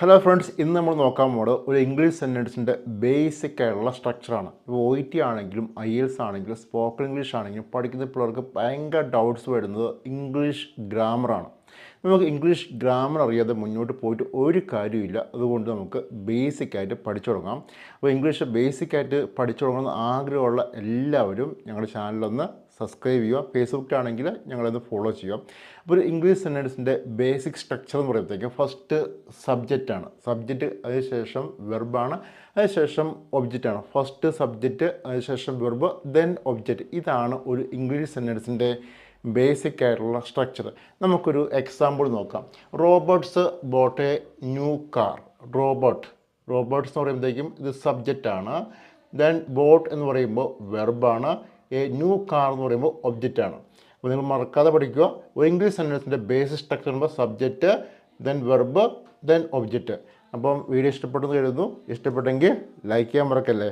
Hello friends, ഇന്ന് നമ്മൾ നോക്കാൻ പോകുന്നത് ഒരു ഇംഗ്ലീഷ് സെൻറ്റൻസിൻ്റെ ബേസിക് ആയിട്ടുള്ള സ്ട്രക്ചറാണ്. ഇപ്പോൾ OET ആണെങ്കിലും IELTS ആണെങ്കിലും സ്പോക്കൺ ഇംഗ്ലീഷ് ആണെങ്കിലും പഠിക്കുന്ന പിള്ളേർക്ക് ഭയങ്കര ഡൗട്ട്സ് വരുന്നത് ഇംഗ്ലീഷ് ഗ്രാമറാണ്. നമുക്ക് ഇംഗ്ലീഷ് ഗ്രാമർ അറിയാതെ മുന്നോട്ട് പോയിട്ട് ഒരു കാര്യമില്ല. അതുകൊണ്ട് നമുക്ക് ബേസിക്കായിട്ട് പഠിച്ചു തുടങ്ങാം. അപ്പോൾ ഇംഗ്ലീഷ് ബേസിക്കായിട്ട് പഠിച്ചു തുടങ്ങുന്ന ആഗ്രഹമുള്ള എല്ലാവരും ഞങ്ങളുടെ ചാനലൊന്ന് സബ്സ്ക്രൈബ് ചെയ്യുക. ഫേസ്ബുക്കിലാണെങ്കിൽ ഞങ്ങളൊന്ന് ഫോളോ ചെയ്യുക. അപ്പോൾ ഒരു ഇംഗ്ലീഷ് സെൻറ്റൻസിൻ്റെ ബേസിക് സ്ട്രക്ചർ എന്ന് പറയുമ്പോഴത്തേക്കും ഫസ്റ്റ് സബ്ജക്റ്റാണ്. സബ്ജക്റ്റ്, അതിനുശേഷം വെർബാണ്, അതിനുശേഷം ഒബ്ജക്റ്റാണ്. ഫസ്റ്റ് സബ്ജക്റ്റ്, അതിനുശേഷം വെർബ്, ദെൻ ഒബ്ജക്റ്റ്. ഇതാണ് ഒരു ഇംഗ്ലീഷ് സെൻറ്റൻസിൻ്റെ ബേസിക് ആയിട്ടുള്ള സ്ട്രക്ചർ. നമുക്കൊരു എക്സാമ്പിൾ നോക്കാം. Roberts boat A new car. Roberts എന്ന് പറയുമ്പോഴത്തേക്കും ഇത് സബ്ജക്റ്റാണ്. ദെൻ ബോട്ട് എന്ന് പറയുമ്പോൾ വെർബാണ്. എ ന്യൂ കാർ എന്ന് പറയുമ്പോൾ ഒബ്ജക്റ്റാണ്. അപ്പോൾ നിങ്ങൾ മറക്കാതെ പഠിക്കുക. ഒരു ഇംഗ്ലീഷ് സെൻറ്റൻസിൻ്റെ ബേസിക് സ്ട്രക്ചർ പറയുമ്പോൾ subject, then verb, then object. അപ്പം വീഡിയോ ഇഷ്ടപ്പെട്ടെന്ന് കരുതുന്നു. ഇഷ്ടപ്പെട്ടെങ്കിൽ ലൈക്ക് ചെയ്യാൻ മറക്കല്ലേ.